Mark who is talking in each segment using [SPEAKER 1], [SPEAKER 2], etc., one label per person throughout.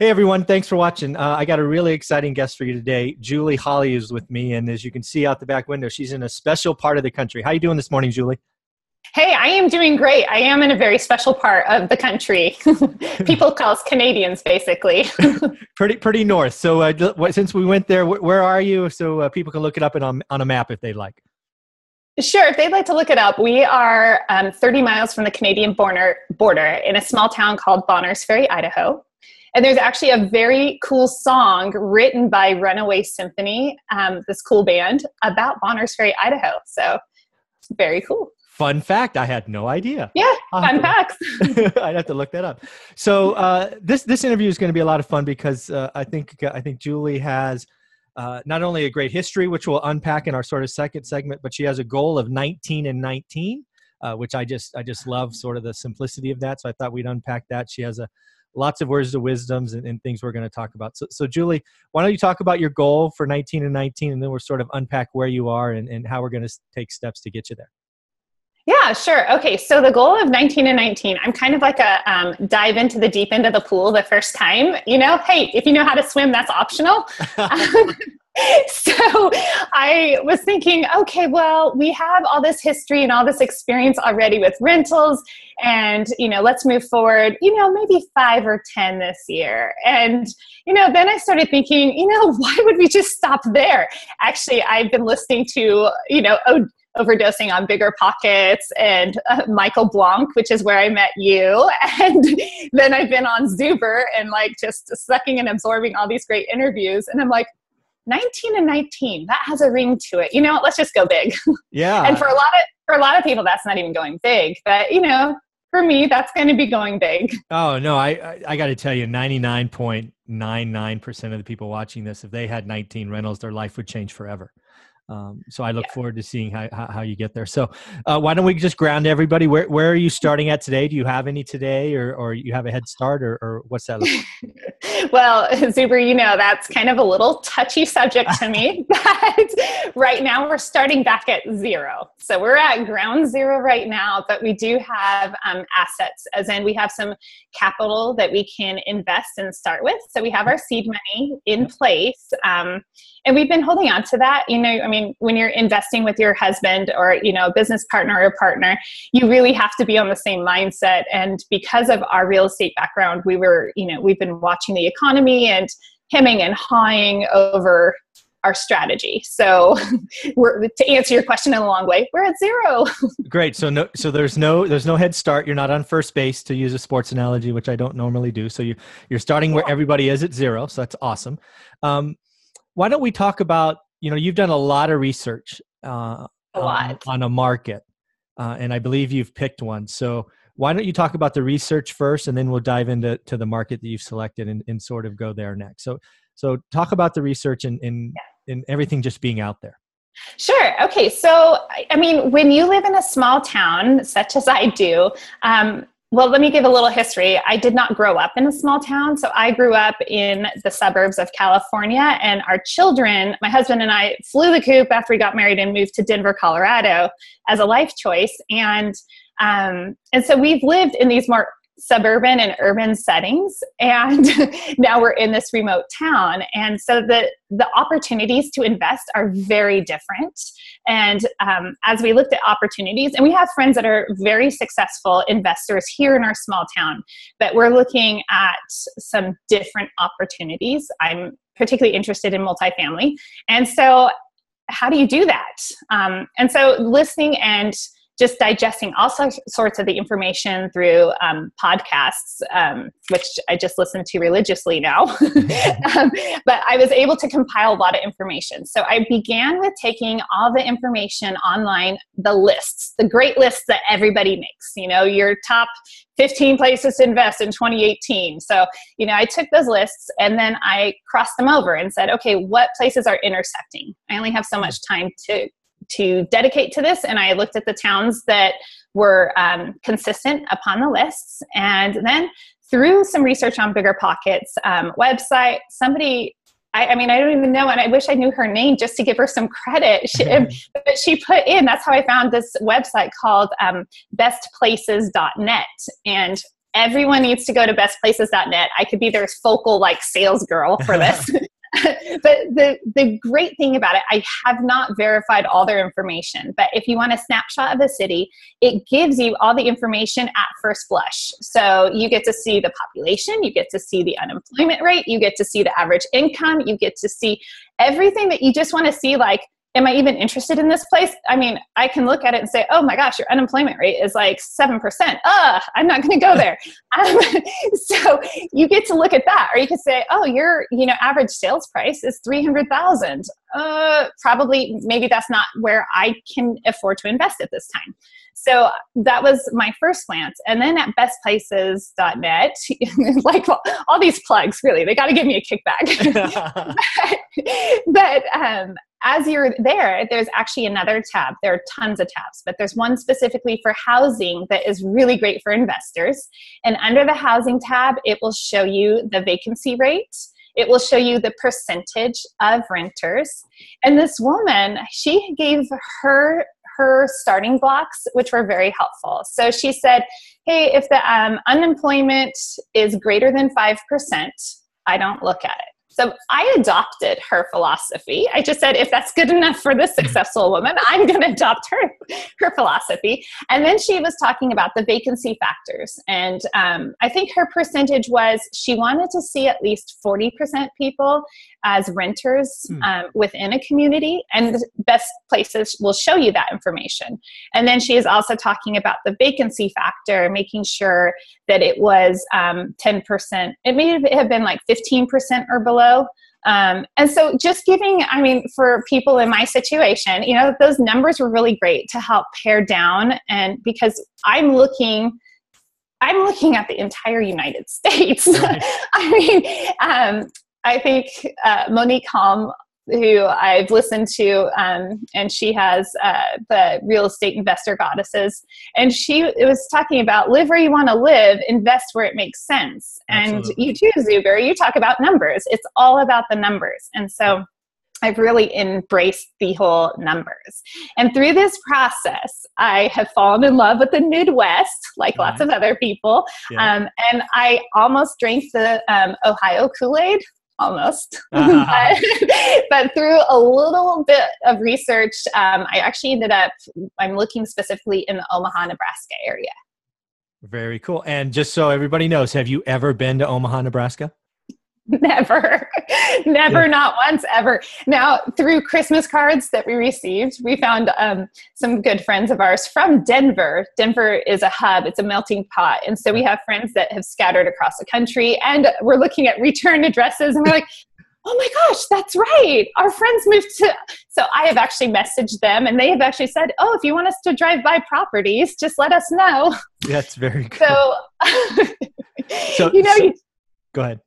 [SPEAKER 1] Hey everyone, thanks for watching. I got a really exciting guest for you today. Julie Holly is with me, and as you can see out the back window, she's in a special part of the country. How you doing this morning, Julie?
[SPEAKER 2] Hey, I am doing great. I am in a very special part of the country. People call us Canadians, basically.
[SPEAKER 1] Pretty north. So since we went there, where are you? So people can look it up on a map if they'd like.
[SPEAKER 2] Sure, if they'd like to look it up, we are 30 miles from the Canadian border in a small town called Bonners Ferry, Idaho. And there's actually a very cool song written by Runaway Symphony, this cool band, about Bonners Ferry, Idaho. So it's very cool.
[SPEAKER 1] Fun fact, I had no idea.
[SPEAKER 2] Yeah, fun facts.
[SPEAKER 1] I'd have to look that up. So this interview is going to be a lot of fun because I think Julie has not only a great history, which we'll unpack in our sort of second segment, but she has a goal of 19 and 19, which I just love sort of the simplicity of that. So I thought we'd unpack that. She has lots of words of wisdoms and things we're going to talk about. So Julie, why don't you talk about your goal for 19 and 19, and then we'll sort of unpack where you are and how we're going to take steps to get you there.
[SPEAKER 2] Yeah, sure. Okay, so the goal of 19 and 19, I'm kind of like a dive into the deep end of the pool the first time. Hey, if you know how to swim, that's optional. So I was thinking, okay, well, we have all this history and all this experience already with rentals, and, let's move forward, maybe 5 or 10 this year. And, then I started thinking, why would we just stop there? Actually, I've been listening to, Overdosing on Bigger Pockets and Michael Blanc, which is where I met you. And then I've been on Zuber and just sucking and absorbing all these great interviews. And I'm like, 19 and 19, that has a ring to it. Let's just go big.
[SPEAKER 1] Yeah.
[SPEAKER 2] And for a lot of people, that's not even going big. But, for me, that's going to be going big.
[SPEAKER 1] Oh, no, I got to tell you, 99.99% of the people watching this, if they had 19 rentals, their life would change forever. So I look forward to seeing how you get there. So why don't we just ground everybody? Where are you starting at today? Do you have any today or you have a head start or what's that look like?
[SPEAKER 2] Well, Zuber, that's kind of a little touchy subject to me, but right now we're starting back at zero. So we're at ground zero right now, but we do have assets, as in we have some capital that we can invest and start with. So we have our seed money in place. And we've been holding on to that. When you're investing with your husband or, a business partner or partner, you really have to be on the same mindset. And because of our real estate background, we've been watching the economy and hemming and hawing over our strategy. So to answer your question in a long way, we're at zero.
[SPEAKER 1] Great. So there's no head start. You're not on first base, to use a sports analogy, which I don't normally do. So you're starting where everybody is at zero. So that's awesome. Why don't we talk about, you've done a lot of research on a market, and I believe you've picked one. So why don't you talk about the research first, and then we'll dive into the market that you've selected and sort of go there next. So talk about the research and everything just being out there.
[SPEAKER 2] Sure. Okay. So, when you live in a small town, such as I do, well, let me give a little history. I did not grow up in a small town. So I grew up in the suburbs of California, and our children, my husband and I, flew the coop after we got married and moved to Denver, Colorado as a life choice. And so we've lived in these more suburban and urban settings, and now we're in this remote town. And so the opportunities to invest are very different. And as we looked at opportunities, and we have friends that are very successful investors here in our small town, but we're looking at some different opportunities. I'm particularly interested in multifamily. And so how do you do that? And so listening and just digesting all sorts of the information through podcasts, which I just listen to religiously now. But I was able to compile a lot of information. So I began with taking all the information online, the lists, the great lists that everybody makes, your top 15 places to invest in 2018. So, I took those lists and then I crossed them over and said, okay, what places are intersecting? I only have so much time to dedicate to this. And I looked at the towns that were consistent upon the lists. And then through some research on Bigger Pockets website, somebody, I don't even know, and I wish I knew her name just to give her some credit. But she put in, that's how I found this website called bestplaces.net. And everyone needs to go to bestplaces.net. I could be their focal like sales girl for this. But the great thing about it, I have not verified all their information, but if you want a snapshot of a city, it gives you all the information at first blush. So you get to see the population, you get to see the unemployment rate, you get to see the average income, you get to see everything that you just want to see, like, am I even interested in this place? I mean, I can look at it and say, oh my gosh, your unemployment rate is like 7%. I'm not going to go there. So you get to look at that. Or you could say, oh, your average sales price is $300,000. Probably, maybe that's not where I can afford to invest at this time. So that was my first glance. And then at bestplaces.net, like all these plugs, really, they got to give me a kickback. but as you're there, there's actually another tab. There are tons of tabs, but there's one specifically for housing that is really great for investors. And under the housing tab, it will show you the vacancy rate. It will show you the percentage of renters. And this woman, she gave her starting blocks, which were very helpful. So she said, hey, if the unemployment is greater than 5%, I don't look at it. So I adopted her philosophy. I just said, if that's good enough for this successful woman, I'm going to adopt her philosophy. And then she was talking about the vacancy factors. And I think her percentage was she wanted to see at least 40% people as renters within a community. And Best Places will show you that information. And then she is also talking about the vacancy factor, making sure that it was 10%. It may have been like 15% or below. And so just giving, I mean, for people in my situation, those numbers were really great to help pare down. And because I'm looking at the entire United States. Right. I think Monique Halm, who I've listened to, and she has the Real Estate Investor Goddesses, and she was talking about live where you want to live, invest where it makes sense. Absolutely. And you too, Zuber, you talk about numbers. It's all about the numbers. And so I've really embraced the whole numbers. And through this process, I have fallen in love with the Midwest, like lots of other people. Yeah. And I almost drank the Ohio Kool-Aid. Almost. But through a little bit of research, I actually ended up, I'm looking specifically in the Omaha, Nebraska area.
[SPEAKER 1] Very cool. And just so everybody knows, have you ever been to Omaha, Nebraska?
[SPEAKER 2] Never, yeah. Not once, ever. Now, through Christmas cards that we received, we found some good friends of ours from Denver. Denver is a hub. It's a melting pot. And so we have friends that have scattered across the country, and we're looking at return addresses, and we're like, oh my gosh, that's right. Our friends moved to, so I have actually messaged them, and they have actually said, oh, if you want us to drive by properties, just let us know.
[SPEAKER 1] That's very cool.
[SPEAKER 2] So,
[SPEAKER 1] go ahead.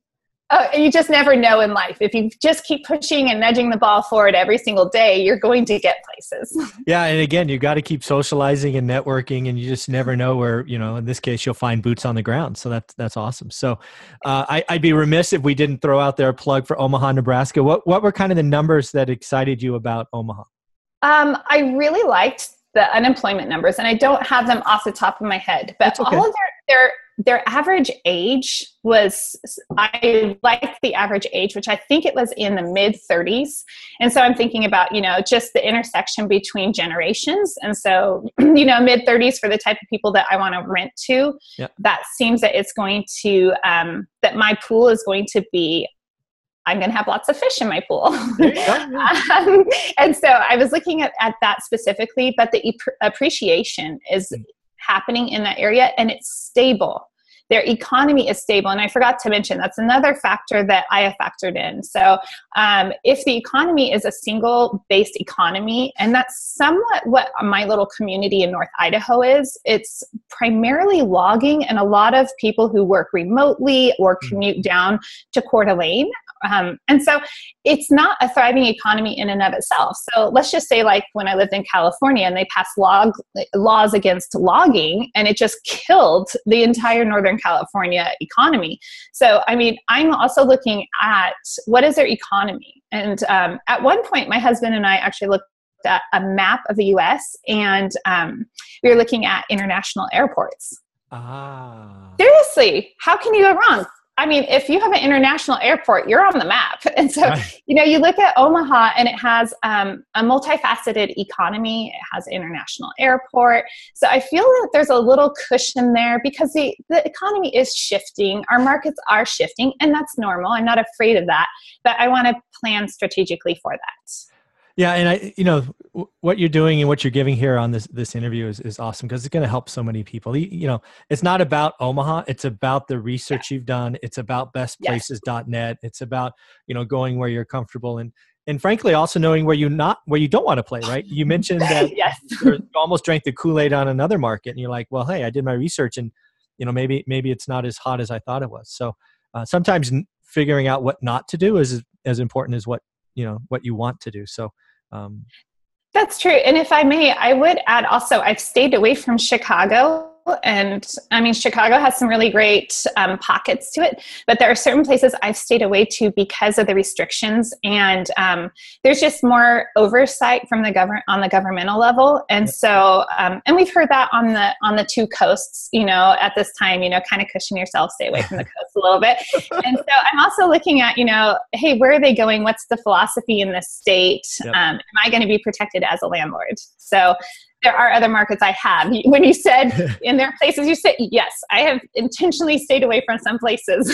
[SPEAKER 2] You just never know in life. If you just keep pushing and nudging the ball forward every single day, you're going to get places.
[SPEAKER 1] Yeah. And again, you got to keep socializing and networking, and you just never know where, in this case, you'll find boots on the ground. So that's awesome. So I'd be remiss if we didn't throw out there a plug for Omaha, Nebraska. What were kind of the numbers that excited you about Omaha? I really liked the unemployment numbers, and I don't have them off the top of my head, but okay. All of their average age was, I like the average age, which I think it was in the mid 30s. And so I'm thinking about, just the intersection between generations. And so, mid 30s for the type of people that I want to rent to, yep. That seems that it's going to, that my pool is going to be, I'm going to have lots of fish in my pool. And so I was looking at that specifically, but the appreciation is happening in that area, and it's stable. Their economy is stable. And I forgot to mention, that's another factor that I have factored in. So if the economy is a single-based economy, and that's somewhat what my little community in North Idaho is, it's primarily logging and a lot of people who work remotely or commute down to Coeur d'Alene. And so it's not a thriving economy in and of itself. So let's just say, like when I lived in California and they passed laws against logging, and it just killed the entire Northern California economy. So, I'm also looking at what is their economy. And at one point, my husband and I actually looked at a map of the U.S. and we were looking at international airports. Ah.
[SPEAKER 2] Seriously, how can you go wrong? I mean, if you have an international airport, you're on the map. And so,
[SPEAKER 1] Right.
[SPEAKER 2] you look at Omaha and it has a multifaceted economy. It has an international airport. So I feel that there's a little cushion there because the economy is shifting. Our markets are shifting, and that's normal. I'm not afraid of that, but I want to plan strategically for that.
[SPEAKER 1] Yeah, and what you're doing and what you're giving here on this interview is awesome because it's going to help so many people. It's not about Omaha; it's about the research you've done. It's about bestplaces.net. It's about going where you're comfortable and frankly also knowing where you don't want to play. Right? You mentioned that
[SPEAKER 2] Yes.
[SPEAKER 1] you almost drank the Kool-Aid on another market, and you're like, well, hey, I did my research, and maybe it's not as hot as I thought it was. So sometimes figuring out what not to do is as important as what you want to do. So
[SPEAKER 2] That's true. And if I may, I would add also, I've stayed away from Chicago. And I mean, Chicago has some really great pockets to it, but there are certain places I've stayed away to because of the restrictions. And there's just more oversight from the government on the governmental level. And so, and we've heard that on the two coasts, at this time, kind of cushion yourself, stay away from the coast a little bit. And so I'm also looking at, hey, where are they going? What's the philosophy in this state?
[SPEAKER 1] Yep.
[SPEAKER 2] Am I going to be protected as a landlord? So there are other markets I have. When you said in there are places, you said, yes, I have intentionally stayed away from some places.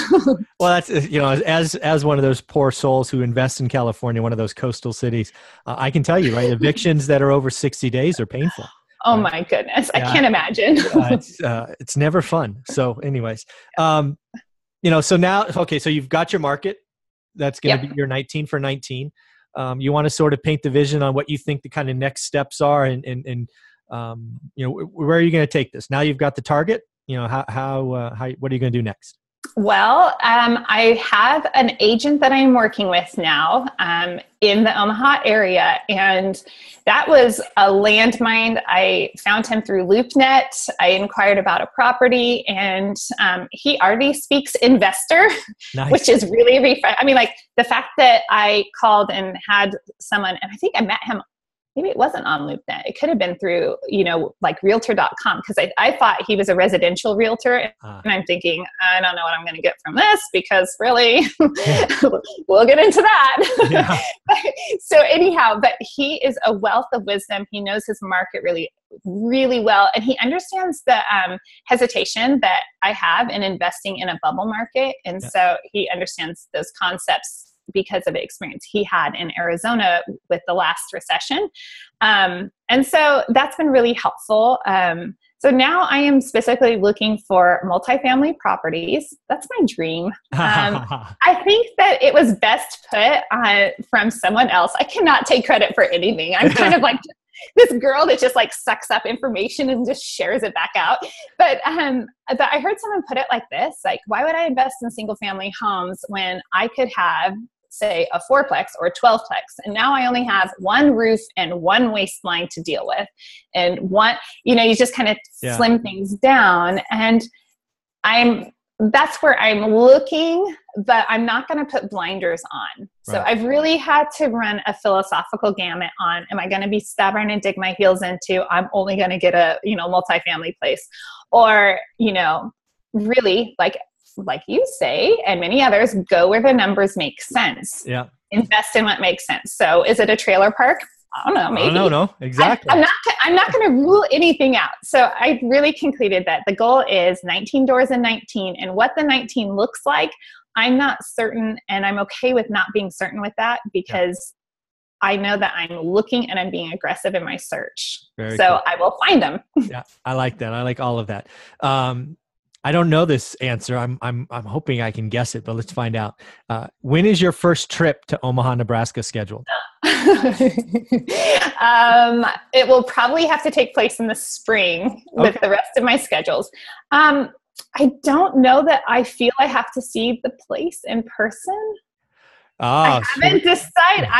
[SPEAKER 1] Well, that's, as one of those poor souls who invest in California, one of those coastal cities, I can tell you, right, evictions that are over 60 days are painful.
[SPEAKER 2] Oh my goodness. I can't imagine.
[SPEAKER 1] It's never fun. So anyways, so now, okay, so you've got your market. That's going to be your 19 for 19. You want to sort of paint the vision on what you think the kind of next steps are and where are you going to take this? Now you've got the target, what are you going to do next?
[SPEAKER 2] Well, I have an agent that I'm working with now in the Omaha area, and that was a landmine. I found him through LoopNet. I inquired about a property, and he already speaks investor,
[SPEAKER 1] Nice.
[SPEAKER 2] Which is really refreshing. I mean, like the fact that I called and had someone, and I think I met him. Maybe it wasn't on LoopNet. It could have been through, like realtor.com, because I thought he was a residential realtor. And I'm thinking, I don't know what I'm going to get from this because really, we'll get into that. Yeah. So anyhow, but he is a wealth of wisdom. He knows his market really, really well. And he understands the hesitation that I have in investing in a bubble market. And so he understands those concepts because of the experience he had in Arizona with the last recession. And so that's been really helpful. So now I am specifically looking for multifamily properties. That's my dream. I think that it was best put from someone else. I cannot take credit for anything. I'm kind of like this girl that just like sucks up information and just shares it back out. But I heard someone put it like this, like, why would I invest in single family homes when I could have, say, a 4-plex or a 12-plex, and now I only have one roof and one waistline to deal with, and one, you just kind of slim things down. And that's where I'm looking, but I'm not going to put blinders on. So I've really had to run a philosophical gamut on, am I going to be stubborn and dig my heels into, I'm only going to get a, multifamily place, or, really like you say, and many others, go where the numbers make sense.
[SPEAKER 1] Yeah.
[SPEAKER 2] Invest in what makes sense. So is it a trailer park? I don't know. Maybe.
[SPEAKER 1] No, exactly.
[SPEAKER 2] I'm not going to rule anything out. So I really concluded that the goal is 19 doors in 19, and what the 19 looks like, I'm not certain, and I'm okay with not being certain with that because I know that I'm looking and I'm being aggressive in my search. Very cool. I will find them.
[SPEAKER 1] Yeah, I like that. I like all of that. I don't know this answer. I'm hoping I can guess it, but let's find out. When is your first trip to Omaha, Nebraska scheduled?
[SPEAKER 2] It will probably have to take place in the spring with the rest of my schedules. I don't know that I feel I have to see the place in person. I haven't decided.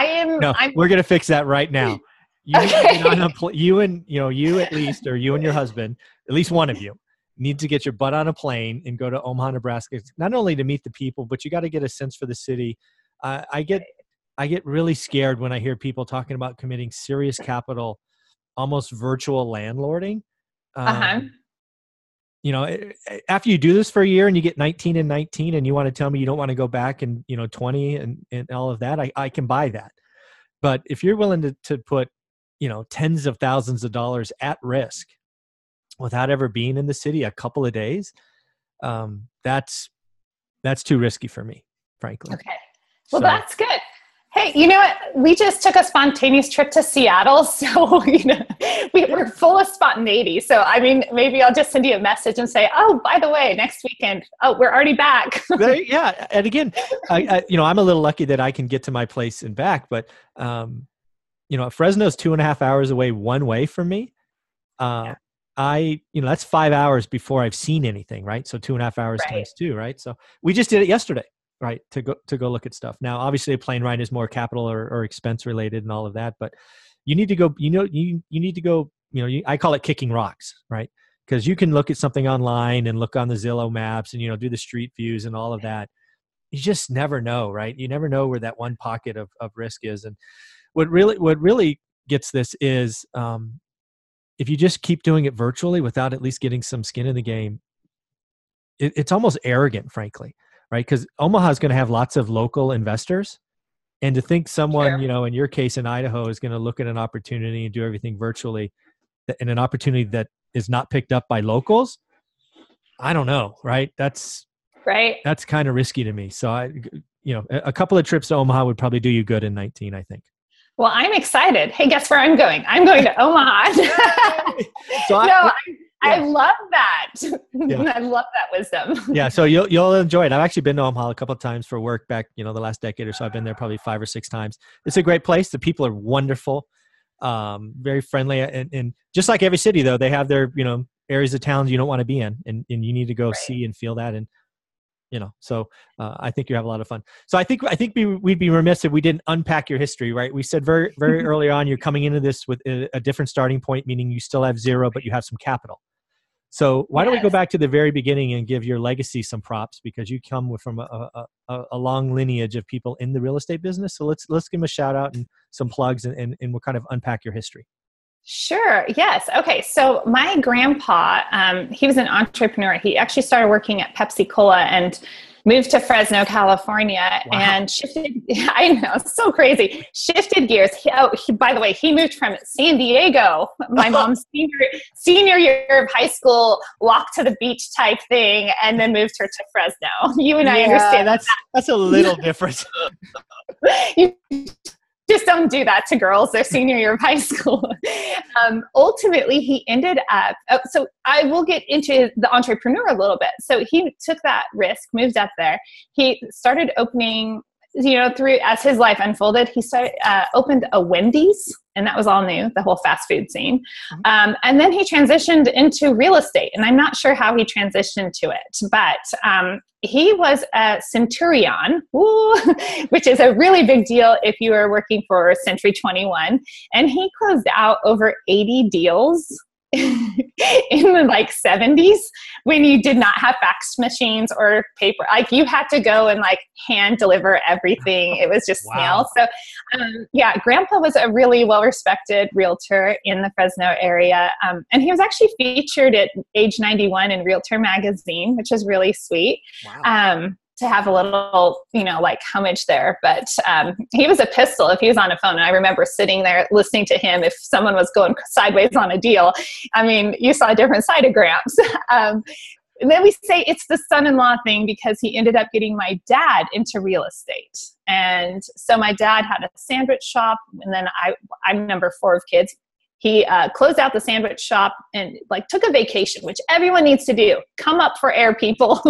[SPEAKER 1] We're going to fix that right now. You and your husband, at least one of you, need to get your butt on a plane and go to Omaha, Nebraska, not only to meet the people, but you got to get a sense for the city. I get really scared when I hear people talking about committing serious capital, almost virtual landlording. after you do this for a year and you get 19 and 19 and you want to tell me you don't want to go back and, 20 and all of that, I can buy that. But if you're willing to put, tens of thousands of dollars at risk without ever being in the city a couple of days, that's too risky for me, frankly.
[SPEAKER 2] Okay. Well, that's good. Hey, you know what? We just took a spontaneous trip to Seattle. So, we're full of spontaneity. So, I mean, maybe I'll just send you a message and say, oh, by the way, next weekend, we're already back.
[SPEAKER 1] Yeah. And again, I'm a little lucky that I can get to my place and back, but, Fresno's 2.5 hours away one way from me. That's 5 hours before I've seen anything, right? So 2.5 hours times 2, right? So we just did it yesterday, right? To go look at stuff. Now, obviously a plane ride is more capital or expense related and all of that, but you need to go, you need to go, I call it kicking rocks, right? Because you can look at something online and look on the Zillow maps and, do the street views and all of that. You just never know, right? You never know where that one pocket of risk is. And what really gets this is, if you just keep doing it virtually without at least getting some skin in the game, it's almost arrogant, frankly, right? Because Omaha is going to have lots of local investors. And to think someone, in your case in Idaho, is going to look at an opportunity and do everything virtually, and an opportunity that is not picked up by locals, I don't know, right? That's kind of risky to me. So a couple of trips to Omaha would probably do you good in 19, I think.
[SPEAKER 2] Well, I'm excited. Hey, guess where I'm going? I'm going to Omaha. I love that. Yeah. I love that wisdom.
[SPEAKER 1] Yeah, so you'll enjoy it. I've actually been to Omaha a couple of times for work back, the last decade or so. I've been there probably 5 or 6 times. It's a great place. The people are wonderful, very friendly, and just like every city, though, they have their areas of towns you don't want to be in, and you need to go see and feel that. And so I think you have a lot of fun. So I think we'd be remiss if we didn't unpack your history, right? We said very, very early on, you're coming into this with a different starting point, meaning you still have zero, but you have some capital. So why don't we go back to the very beginning and give your legacy some props, because you come from a long lineage of people in the real estate business. So let's give them a shout out and some plugs, and we'll kind of unpack your history.
[SPEAKER 2] Sure. Yes. Okay. So my grandpa, he was an entrepreneur. He actually started working at Pepsi Cola and moved to Fresno, California, and shifted. I know, so crazy. Shifted gears. By the way, he moved from San Diego, my mom's senior year of high school, walk to the beach type thing, and then moved her to Fresno. You and I understand
[SPEAKER 1] that's a little different.
[SPEAKER 2] You just don't do that to girls their senior year of high school. Ultimately, he ended up, so I will get into the entrepreneur a little bit. So he took that risk, moved up there. He started opening, as his life unfolded, he opened a Wendy's, and that was all new, the whole fast food scene. And then he transitioned into real estate, and I'm not sure how he transitioned to it, but he was a centurion, which is a really big deal if you are working for Century 21. And he closed out over 80 deals in the 70s, when you did not have fax machines or paper. You had to go and hand deliver everything. It was just snail. So Grandpa was a really well-respected realtor in the Fresno area. And he was actually featured at age 91 in Realtor magazine, which is really sweet. Wow. To have a little, homage there. But he was a pistol if he was on a phone. And I remember sitting there listening to him if someone was going sideways on a deal. I mean, you saw a different side of Gramps. And then we say it's the son-in-law thing, because he ended up getting my dad into real estate. And so my dad had a sandwich shop, and then I'm number 4 of kids. He closed out the sandwich shop and took a vacation, which everyone needs to do. Come up for air, people.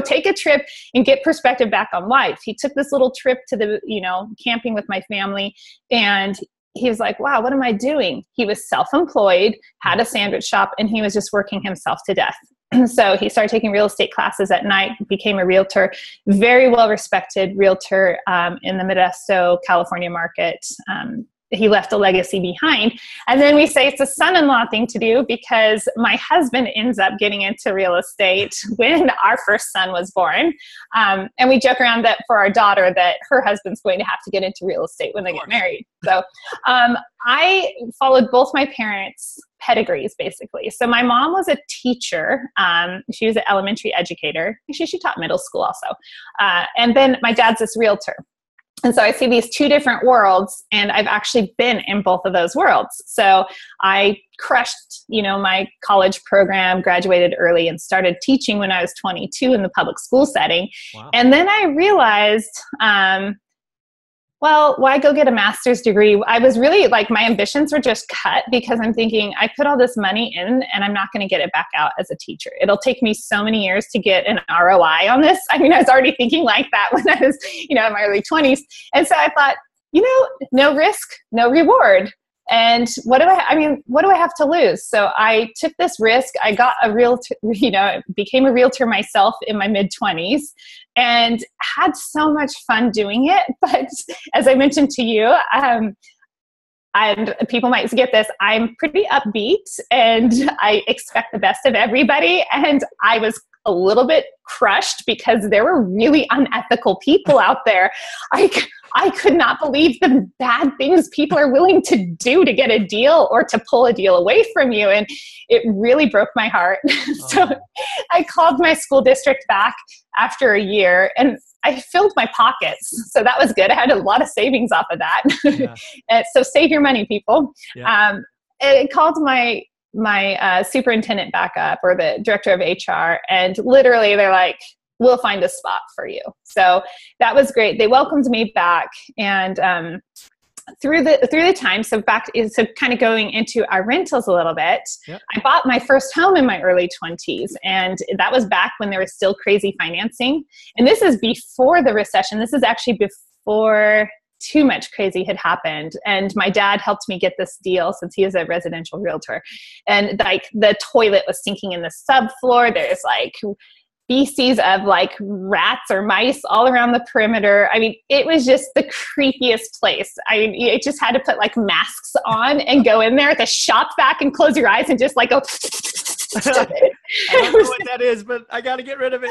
[SPEAKER 2] Take a trip and get perspective back on life. He took this little trip to the, camping with my family, and he was like, wow, what am I doing? He was self-employed, had a sandwich shop, and he was just working himself to death. So he started taking real estate classes at night, became a realtor, very well-respected realtor in the Modesto, California market. He left a legacy behind. And then we say it's a son-in-law thing to do, because my husband ends up getting into real estate when our first son was born. And we joke around that for our daughter, that her husband's going to have to get into real estate when they get married. So I followed both my parents' pedigrees, basically. So my mom was a teacher. She was an elementary educator. She taught middle school also. And then my dad's this realtor. And so I see these two different worlds, and I've actually been in both of those worlds. So I crushed, my college program, graduated early, and started teaching when I was 22 in the public school setting. Wow. And then I realized, well, why go get a master's degree? I was really my ambitions were just cut because I'm thinking I put all this money in and I'm not going to get it back out as a teacher. It'll take me so many years to get an ROI on this. I mean, I was already thinking like that when I was, in my early 20s. And so I thought, no risk, no reward. And what do I have to lose? So I took this risk. I got became a realtor myself in my mid-20s and had so much fun doing it. But as I mentioned to you, and people might get this, I'm pretty upbeat and I expect the best of everybody. And I was a little bit crushed because there were really unethical people out there. I could not believe the bad things people are willing to do to get a deal or to pull a deal away from you. And it really broke my heart. So I called my school district back after a year and I filled my pockets. So that was good. I had a lot of savings off of that. Yeah. So save your money, people. Yeah. I called my superintendent back up, or the director of HR, and literally they're like, we'll find a spot for you. So that was great. They welcomed me back, and through the time, so kind of going into our rentals a little bit, yep. I bought my first home in my early 20s, and that was back when there was still crazy financing. And this is before the recession. This is actually before too much crazy had happened. And my dad helped me get this deal since he is a residential realtor. And the toilet was sinking in the subfloor. There's species of rats or mice all around the perimeter. I mean, it was just the creepiest place. I mean, you just had to put masks on and go in there with a shop vac and close your eyes and just go.
[SPEAKER 1] I don't know what that is, but I got to get rid of it.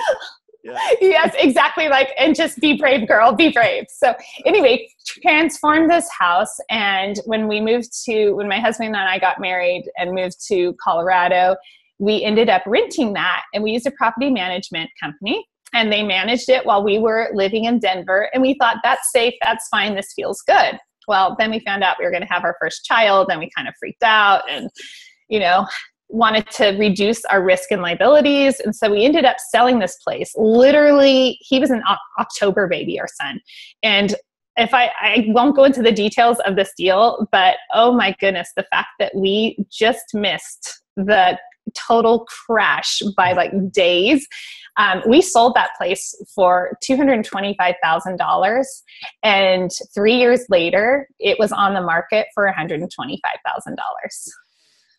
[SPEAKER 1] Yeah.
[SPEAKER 2] Yes, exactly. And just be brave, girl, be brave. So anyway, transformed this house. And when my husband and I got married and moved to Colorado, we ended up renting that, and we used a property management company, and they managed it while we were living in Denver. And we thought, that's safe, that's fine, this feels good. Well, then we found out we were going to have our first child, and we kind of freaked out and, wanted to reduce our risk and liabilities. And so we ended up selling this place. Literally, he was an October baby, our son. And if I won't go into the details of this deal, but oh my goodness, the fact that we just missed the total crash by days. We sold that place for $225,000. And 3 years later, it was on the market for $125,000.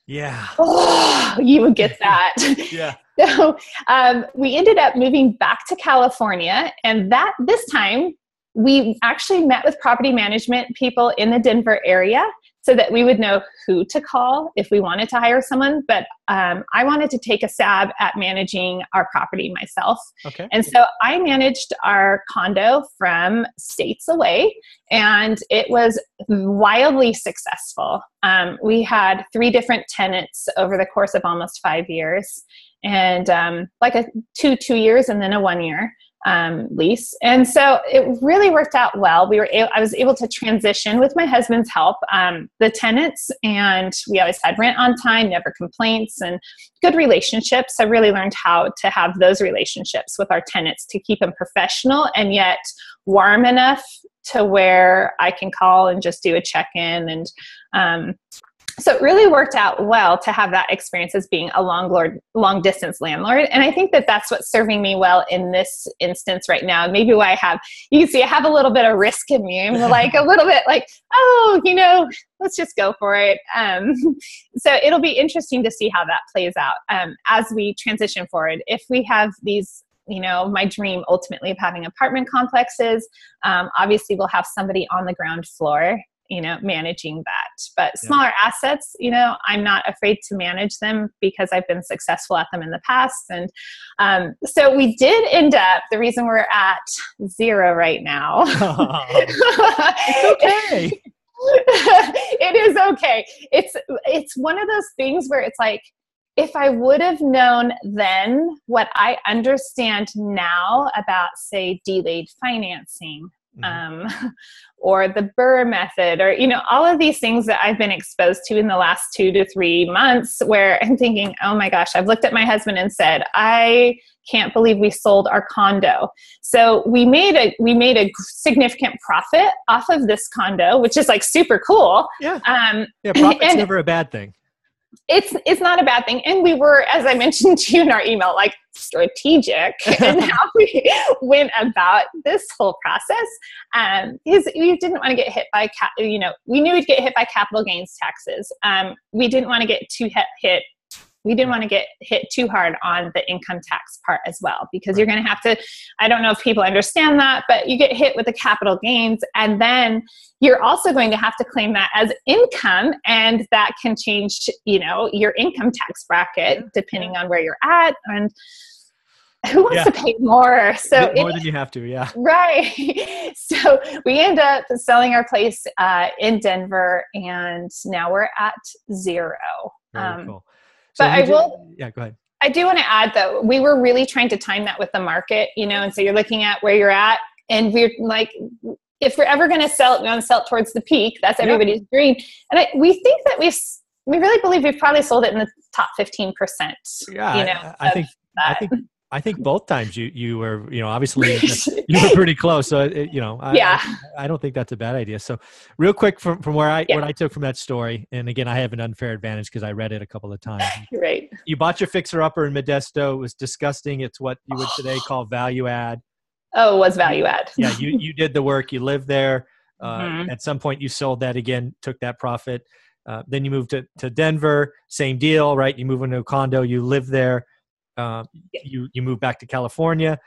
[SPEAKER 1] Yeah.
[SPEAKER 2] Oh, you would get that.
[SPEAKER 1] Yeah.
[SPEAKER 2] So we ended up moving back to California. And this time we actually met with property management people in the Denver area so that we would know who to call if we wanted to hire someone. But I wanted to take a stab at managing our property myself. Okay. And so I managed our condo from states away, and it was wildly successful. We had 3 different tenants over the course of almost 5 years, and a 2 years and then a 1 year lease. And so it really worked out well. I was able to transition with my husband's help, the tenants, and we always had rent on time, never complaints, and good relationships. I really learned how to have those relationships with our tenants to keep them professional and yet warm enough to where I can call and just do a check-in. And so it really worked out well to have that experience as being a long distance landlord. And I think that that's what's serving me well in this instance right now. Maybe why you can see I have a little bit of risk in me. I'm a little bit let's just go for it. So it'll be interesting to see how that plays out as we transition forward. If we have these, my dream ultimately of having apartment complexes, obviously we'll have somebody on the ground floor managing that. But smaller assets, I'm not afraid to manage them because I've been successful at them in the past. And so we did end up, the reason we're at 0 right now.
[SPEAKER 1] It's okay.
[SPEAKER 2] It is okay. It's one of those things where it's like, if I would have known then what I understand now about, say, delayed financing, or the Burr method, or, all of these things that I've been exposed to in the last 2 to 3 months, where I'm thinking, oh my gosh, I've looked at my husband and said, I can't believe we sold our condo. So we made a significant profit off of this condo, which is like super cool.
[SPEAKER 1] Yeah. Profit's never a bad thing.
[SPEAKER 2] It's not a bad thing. And we were, as I mentioned to you in our email, like strategic in how we went about this whole process. Because we didn't want to get hit by, we knew we'd get hit by capital gains taxes. We didn't want to get hit. We didn't want to get hit too hard on the income tax part as well, because you're going to have to, I don't know if people understand that, but you get hit with the capital gains, and then you're also going to have to claim that as income, and that can change, your income tax bracket depending on where you're at, and who wants to pay more? So
[SPEAKER 1] more than you have to, yeah.
[SPEAKER 2] Right. So we end up selling our place in Denver, and now we're at zero.
[SPEAKER 1] Very cool. So
[SPEAKER 2] But
[SPEAKER 1] go ahead.
[SPEAKER 2] I do want to add, though, we were really trying to time that with the market, and so you're looking at where you're at, and we're like, if we're ever going to sell it, we want to sell it towards the peak. That's everybody's dream. And we think that we really believe we've probably sold it in the top 15%.
[SPEAKER 1] Yeah, I think both times you were, obviously you were pretty close. So, I don't think that's a bad idea. So real quick from what I took from that story, and again, I have an unfair advantage because I read it a couple of times.
[SPEAKER 2] Right.
[SPEAKER 1] You bought your fixer-upper in Modesto. It was disgusting. It's what you would today call value add.
[SPEAKER 2] Oh, it was value add.
[SPEAKER 1] Yeah, you did the work. You lived there. At some point, you sold that again, took that profit. Then you moved to Denver. Same deal, right? You move into a condo. You live there. You move back to California.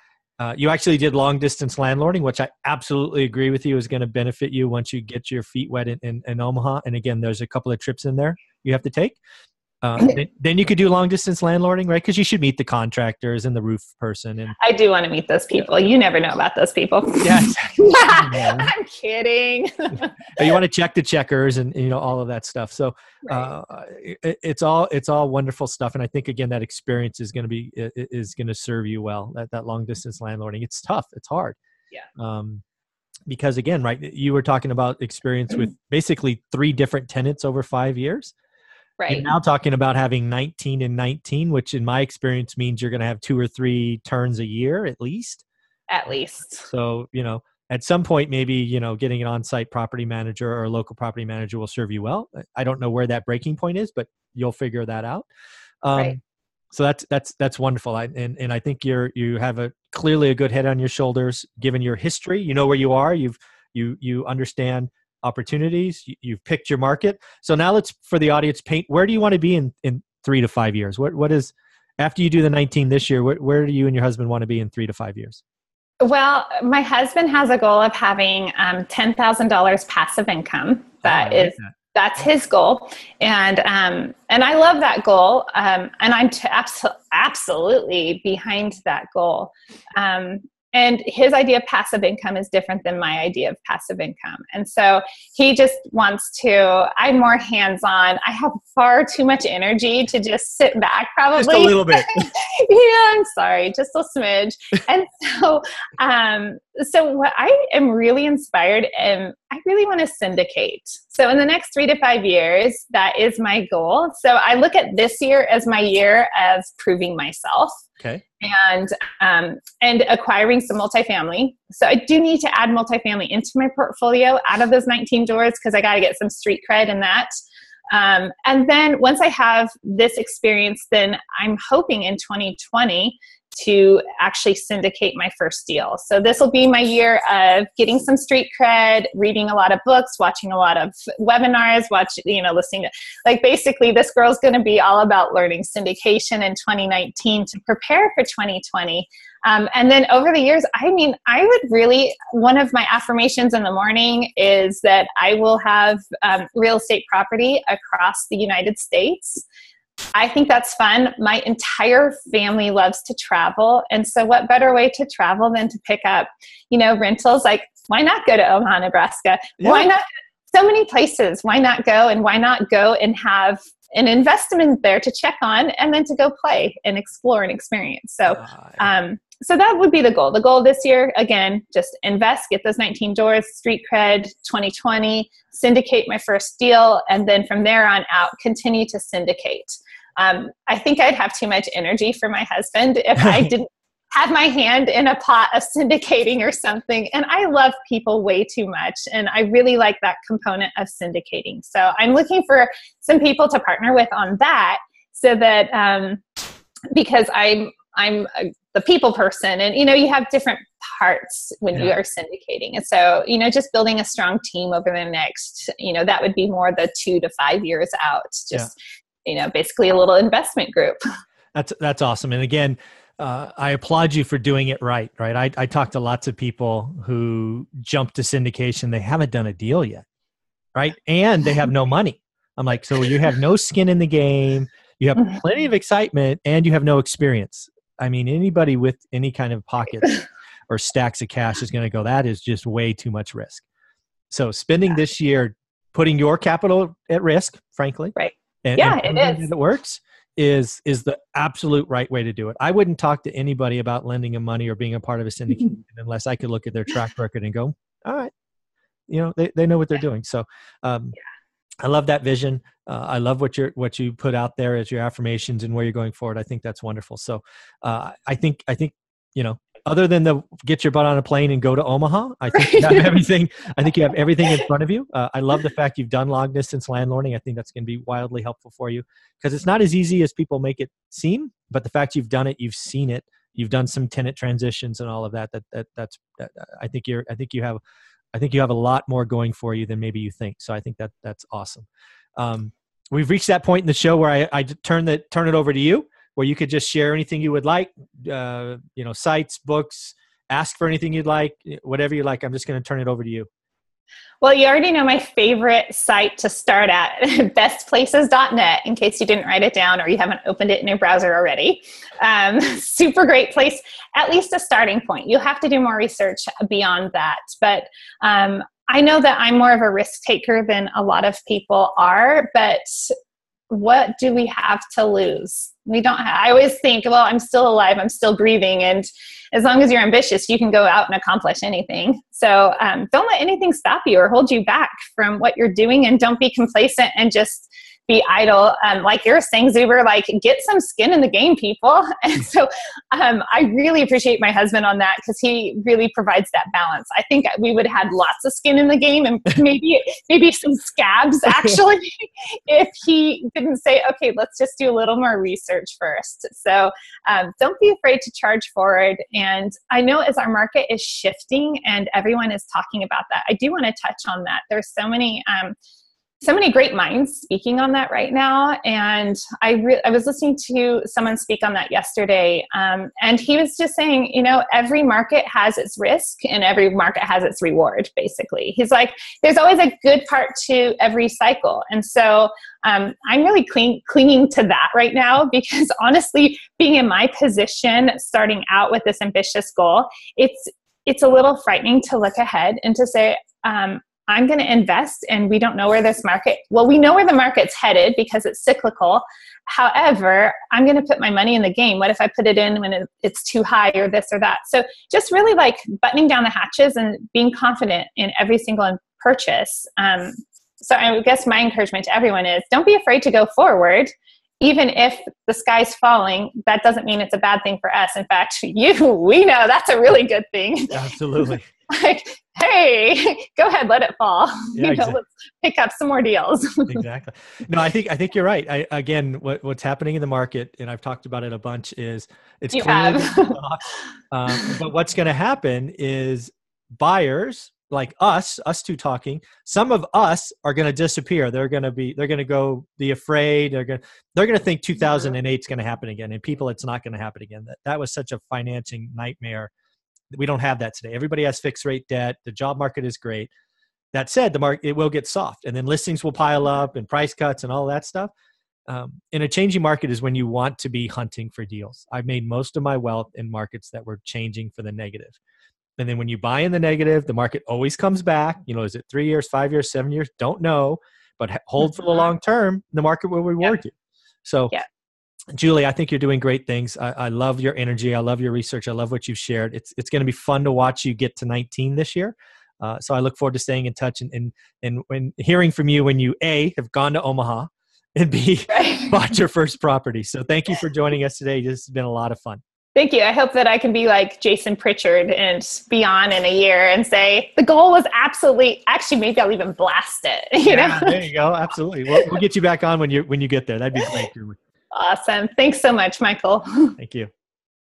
[SPEAKER 1] You actually did long distance landlording, which I absolutely agree with you is going to benefit you once you get your feet wet in Omaha. And again, there's a couple of trips in there you have to take. Then you could do long distance landlording, right? Because you should meet the contractors and the roof person. And
[SPEAKER 2] I do want to meet those people. You never know about those people.
[SPEAKER 1] Yeah, exactly.
[SPEAKER 2] I'm kidding.
[SPEAKER 1] You want to check the checkers and all of that stuff. So it's all wonderful stuff. And I think again that experience is going to serve you well. That long distance landlording. It's tough. It's hard.
[SPEAKER 2] Yeah.
[SPEAKER 1] Because again, right, you were talking about experience with basically 3 different tenants over 5 years.
[SPEAKER 2] Right.
[SPEAKER 1] You're now talking about having 19 and 19, which in my experience means you're going to have 2 or 3 turns a year at least.
[SPEAKER 2] At least.
[SPEAKER 1] So, at some point, maybe, getting an on-site property manager or a local property manager will serve you well. I don't know where that breaking point is, but you'll figure that out.
[SPEAKER 2] Right.
[SPEAKER 1] So that's wonderful. And I think you have clearly a good head on your shoulders, given your history. You know where you are. You understand opportunities. You've picked your market. So now let's, for the audience, paint, where do you want to be in 3 to 5 years? What is, after you do the 19 this year, where do you and your husband want to be in 3 to 5 years?
[SPEAKER 2] Well, my husband has a goal of having $10,000 passive income. That's his goal. And I love that goal. And I'm absolutely behind that goal. And his idea of passive income is different than my idea of passive income. And so he just wants to, I'm more hands-on. I have far too much energy to just sit back probably.
[SPEAKER 1] Just a little bit.
[SPEAKER 2] Yeah, I'm sorry, just a smidge. And so, so what I am really inspired, and I really want to syndicate. So in the next 3 to 5 years, that is my goal. So I look at this year as my year of proving myself.
[SPEAKER 1] Okay.
[SPEAKER 2] And acquiring some multifamily. So I do need to add multifamily into my portfolio out of those 19 doors, because I got to get some street cred in that. And then once I have this experience, then I'm hoping in 2020 to actually syndicate my first deal. So this will be my year of getting some street cred, reading a lot of books, watching a lot of webinars, listening to, like, basically this girl's going to be all about learning syndication in 2019 to prepare for 2020. And then over the years, I would really, one of my affirmations in the morning is that I will have real estate property across the United States. I think that's fun. My entire family loves to travel. And so what better way to travel than to pick up, rentals? Like, why not go to Omaha, Nebraska?
[SPEAKER 1] Yeah.
[SPEAKER 2] Why not? so many places. Why not go? And why not go and have an investment there to check on, and then to go play and explore and experience. So, so that would be the goal. The goal this year, again, just invest, get those 19 doors, street cred, 2020, syndicate my first deal, and then from there on out, continue to syndicate. I think I'd have too much energy for my husband if I didn't have my hand in a pot of syndicating or something. And I love people way too much. And I really like that component of syndicating. So I'm looking for some people to partner with on that, so that, because I'm the people person, and, you have different parts when you are syndicating. And so, just building a strong team over the next, that would be more the 2 to 5 years out, just, basically a little investment group.
[SPEAKER 1] That's awesome. And again, I applaud you for doing it right. I talk to lots of people who jump to syndication. They haven't done a deal yet, right? And they have no money. I'm like, so you have no skin in the game. You have plenty of excitement, and you have no experience. I mean, anybody with any kind of pockets or stacks of cash is going to go, that is just way too much risk. So spending this year, putting your capital at risk, frankly,
[SPEAKER 2] right?
[SPEAKER 1] And it is. It works. Is the absolute right way to do it. I wouldn't talk to anybody about lending them money or being a part of a syndicate unless I could look at their track record and go, all right, they know what they're doing. So I love that vision. I love what you put out there as your affirmations and where you're going forward. I think that's wonderful. So I think other than get your butt on a plane and go to Omaha, I think you have everything. I think you have everything in front of you. I love the fact you've done long distance landlording. I think that's going to be wildly helpful for you, because it's not as easy as people make it seem. But the fact you've done it, you've seen it, you've done some tenant transitions and all of that. I think you have a lot more going for you than maybe you think. So I think that's awesome. We've reached that point in the show where I turn it over to you, where you could just share anything you would like, sites, books, ask for anything you'd like, whatever you like. I'm just going to turn it over to you.
[SPEAKER 2] Well, you already know my favorite site to start at, bestplaces.net, in case you didn't write it down or you haven't opened it in your browser already. Super great place, at least a starting point. You'll have to do more research beyond that. But I know that I'm more of a risk taker than a lot of people are, but what do we have to lose? We don't have, I always think, well, I'm still alive, I'm still breathing. And as long as you're ambitious, you can go out and accomplish anything. So don't let anything stop you or hold you back from what you're doing, and don't be complacent and just be idle. Like you're saying, Zuber, like get some skin in the game, people. And so I really appreciate my husband on that, because he really provides that balance. I think we would have had lots of skin in the game, and maybe some scabs actually, if he didn't say, okay, let's just do a little more research first. So don't be afraid to charge forward. And I know as our market is shifting and everyone is talking about that, I do want to touch on that. There's so many great minds speaking on that right now. And I was listening to someone speak on that yesterday. And he was just saying, every market has its risk and every market has its reward, basically. He's like, there's always a good part to every cycle. And so I'm really clinging to that right now, because honestly, being in my position, starting out with this ambitious goal, it's a little frightening to look ahead and to say, I'm going to invest, and we don't know where we know where the market's headed because it's cyclical. However, I'm going to put my money in the game. What if I put it in when it's too high or this or that? So just really like buttoning down the hatches and being confident in every single purchase. So I guess my encouragement to everyone is, don't be afraid to go forward. Even if the sky's falling, that doesn't mean it's a bad thing for us. In fact, we know that's a really good thing.
[SPEAKER 1] Absolutely.
[SPEAKER 2] Like, hey, go ahead, let it fall.
[SPEAKER 1] Yeah, exactly.
[SPEAKER 2] Let's pick up some more deals.
[SPEAKER 1] Exactly. No, I think you're right. Again, what's happening in the market, and I've talked about it a bunch, is it's clearly but what's going to happen is buyers like us two talking, some of us are going to disappear. They're going to go be afraid. They're going to think 2008 is going to happen again, and people, it's not going to happen again. That was such a financing nightmare. We don't have that today. Everybody has fixed rate debt. The job market is great. That said, the market, it will get soft, and then listings will pile up and price cuts and all that stuff. In a changing market is when you want to be hunting for deals. I've made most of my wealth in markets that were changing for the negative. And then when you buy in the negative, the market always comes back. Is it 3 years, 5 years, 7 years? Don't know, but hold for the long term. The market will reward you. So, Julie, I think you're doing great things. I love your energy. I love your research. I love what you've shared. It's going to be fun to watch you get to 19 this year. So I look forward to staying in touch and when hearing from you when you A, have gone to Omaha, and B, bought your first property. So thank you for joining us today. This has been a lot of fun.
[SPEAKER 2] Thank you. I hope that I can be like Jason Pritchard and be on in a year and say the goal was actually, maybe I'll even blast it. You know?
[SPEAKER 1] There you go. Absolutely. We'll get you back on when you get there. That'd be great, Julie.
[SPEAKER 2] Awesome. Thanks so much, Michael.
[SPEAKER 1] Thank you.